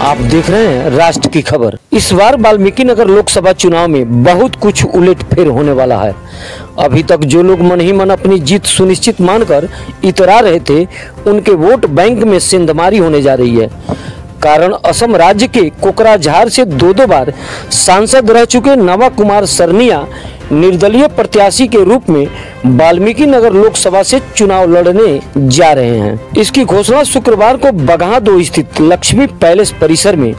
आप देख रहे हैं राष्ट्र की खबर। इस बार वाल्मीकि नगर लोकसभा चुनाव में बहुत कुछ उलटफेर होने वाला है। अभी तक जो लोग मन ही मन अपनी जीत सुनिश्चित मानकर इतरा रहे थे, उनके वोट बैंक में सेंधमारी होने जा रही है। कारण असम राज्य के कोकराझार से दो बार सांसद रह चुके नवा कुमार सरनिया निर्दलीय प्रत्याशी के रूप में वाल्मीकि नगर लोकसभा से चुनाव लड़ने जा रहे हैं। इसकी घोषणा शुक्रवार को बगहा 2 स्थित लक्ष्मी पैलेस परिसर में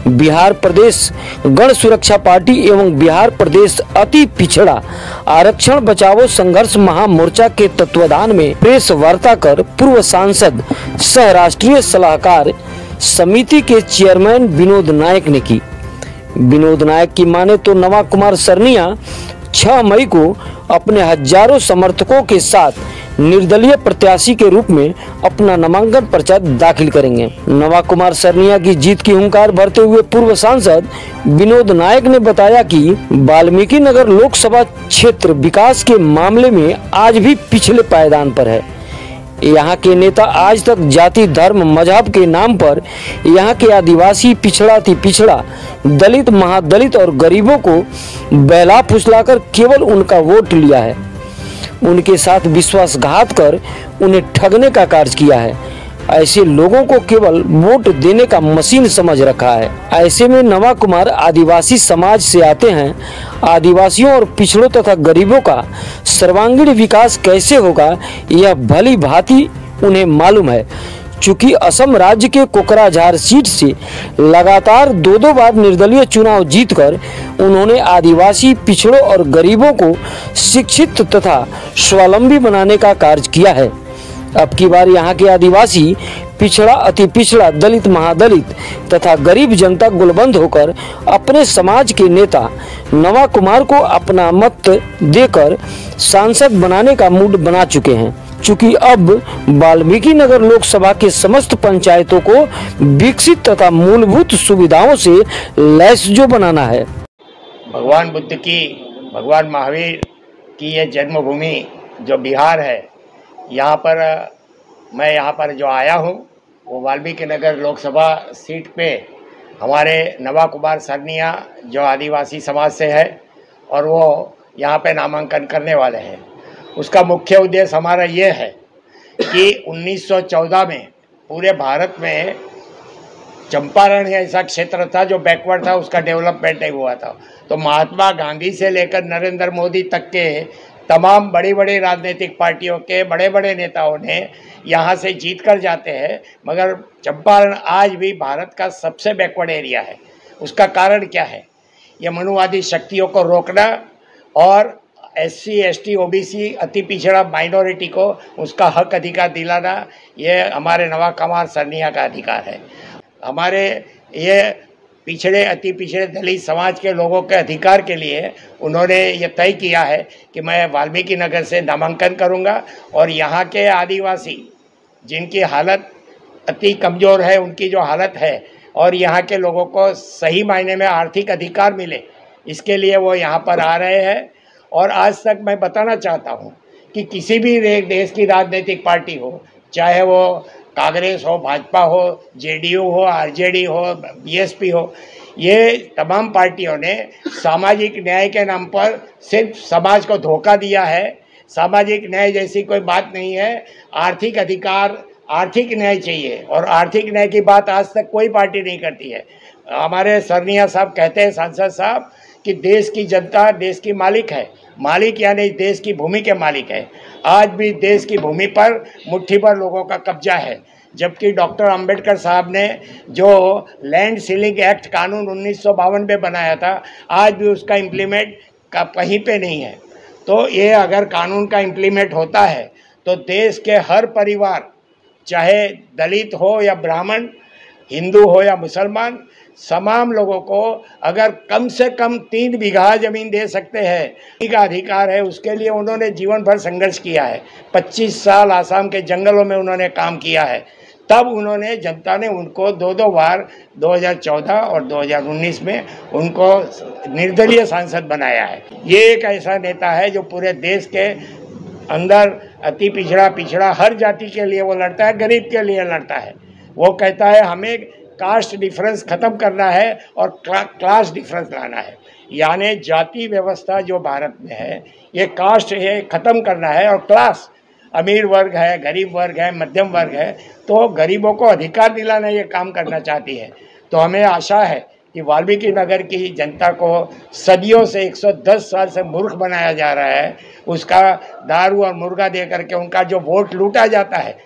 बिहार प्रदेश गण सुरक्षा पार्टी एवं बिहार प्रदेश अति पिछड़ा आरक्षण बचाओ संघर्ष महामोर्चा के तत्वाधान में प्रेस वार्ता कर पूर्व सांसद सह राष्ट्रीय सलाहकार समिति के चेयरमैन विनोद नायक ने की। विनोद नायक की माने तो नवा कुमार सरनिया 6 मई को अपने हजारों समर्थकों के साथ निर्दलीय प्रत्याशी के रूप में अपना नामांकन पर्चा दाखिल करेंगे। नवा कुमार सरनिया की जीत की हुंकार भरते हुए पूर्व सांसद विनोद नायक ने बताया कि वाल्मीकि नगर लोकसभा क्षेत्र विकास के मामले में आज भी पिछले पायदान पर है। यहाँ के नेता आज तक जाति धर्म मजहब के नाम पर यहाँ के आदिवासी पिछड़ा अति पिछड़ा दलित महादलित और गरीबों को बहला फुसलाकर केवल उनका वोट लिया है। उनके साथ विश्वासघात कर उन्हें ठगने का कार्य किया है। ऐसे लोगों को केवल वोट देने का मशीन समझ रखा है। ऐसे में नवा कुमार आदिवासी समाज से आते हैं। आदिवासियों और पिछड़ों तथा गरीबों का सर्वांगीण विकास कैसे होगा, यह भली भांति उन्हें मालूम है। चूंकि असम राज्य के कोकराझार सीट से लगातार दो बार निर्दलीय चुनाव जीतकर उन्होंने आदिवासी पिछड़ों और गरीबों को शिक्षित तथा स्वावलंबी बनाने का कार्य किया है। अब की बार यहाँ के आदिवासी पिछड़ा अति पिछड़ा दलित महादलित तथा गरीब जनता गुलबंद होकर अपने समाज के नेता नवा कुमार को अपना मत देकर सांसद बनाने का मूड बना चुके हैं। चूंकि अब वाल्मीकि नगर लोकसभा के समस्त पंचायतों को विकसित तथा मूलभूत सुविधाओं से लैस जो बनाना है। भगवान बुद्ध की, भगवान महावीर की ये जन्मभूमि जो बिहार है, यहाँ पर मैं यहाँ पर जो आया हूँ वो वाल्मीकि नगर लोकसभा सीट पे हमारे नवा कुमार सरनिया जो आदिवासी समाज से है और वो यहाँ पे नामांकन करने वाले हैं। उसका मुख्य उद्देश्य हमारा ये है कि 1914 में पूरे भारत में चंपारण ऐसा क्षेत्र था जो बैकवर्ड था, उसका डेवलपमेंट नहीं हुआ था। तो महात्मा गांधी से लेकर नरेंद्र मोदी तक के तमाम बड़ी बड़ी राजनीतिक पार्टियों के बड़े बड़े नेताओं ने यहाँ से जीत कर जाते हैं, मगर चंपारण आज भी भारत का सबसे बैकवर्ड एरिया है। उसका कारण क्या है? ये मनुवादी शक्तियों को रोकना और SC ST OBC अति पिछड़ा माइनॉरिटी को उसका हक अधिकार दिलाना, ये हमारे नवा कुमार सरनिया का अधिकार है। हमारे ये पिछड़े अति पिछड़े दलित समाज के लोगों के अधिकार के लिए उन्होंने ये तय किया है कि मैं वाल्मीकि नगर से नामांकन करूंगा और यहाँ के आदिवासी जिनकी हालत अति कमज़ोर है, उनकी जो हालत है, और यहाँ के लोगों को सही मायने में आर्थिक अधिकार मिले, इसके लिए वो यहाँ पर आ रहे हैं। और आज तक मैं बताना चाहता हूँ कि किसी भी देश की राजनीतिक पार्टी हो, चाहे वो कांग्रेस हो, भाजपा हो, JDU हो, RJD हो, BSP हो, ये तमाम पार्टियों ने सामाजिक न्याय के नाम पर सिर्फ समाज को धोखा दिया है। सामाजिक न्याय जैसी कोई बात नहीं है। आर्थिक अधिकार, आर्थिक न्याय चाहिए, और आर्थिक न्याय की बात आज तक कोई पार्टी नहीं करती है। हमारे सरनिया साहब कहते हैं, सांसद साहब, कि देश की जनता देश की मालिक है। मालिक यानी देश की भूमि के मालिक है। आज भी देश की भूमि पर मुट्ठी भर लोगों का कब्जा है, जबकि डॉक्टर अंबेडकर साहब ने जो लैंड सीलिंग एक्ट कानून 1952 में बनाया था, आज भी उसका इम्प्लीमेंट का कहीं पे नहीं है। तो ये अगर कानून का इम्प्लीमेंट होता है तो देश के हर परिवार, चाहे दलित हो या ब्राह्मण, हिंदू हो या मुसलमान, तमाम लोगों को अगर कम से कम 3 बीघा ज़मीन दे सकते हैं का अधिकार है। उसके लिए उन्होंने जीवन भर संघर्ष किया है। 25 साल आसाम के जंगलों में उन्होंने काम किया है। तब उन्होंने, जनता ने उनको 2 बार 2014 और 2019 में उनको निर्दलीय सांसद बनाया है। ये एक ऐसा नेता है जो पूरे देश के अंदर अति पिछड़ा हर जाति के लिए वो लड़ता है, गरीब के लिए लड़ता है। वो कहता है हमें कास्ट डिफरेंस ख़त्म करना है और क्लास डिफरेंस लाना है। यानी जाति व्यवस्था जो भारत में है, ये कास्ट है ख़त्म करना है, और क्लास, अमीर वर्ग है, गरीब वर्ग है, मध्यम वर्ग है, तो गरीबों को अधिकार दिलाना ये काम करना चाहती है। तो हमें आशा है कि वाल्मीकि नगर की जनता को सदियों से 110 साल से मूर्ख बनाया जा रहा है, उसका दारू और मुर्गा दे करके उनका जो वोट लूटा जाता है,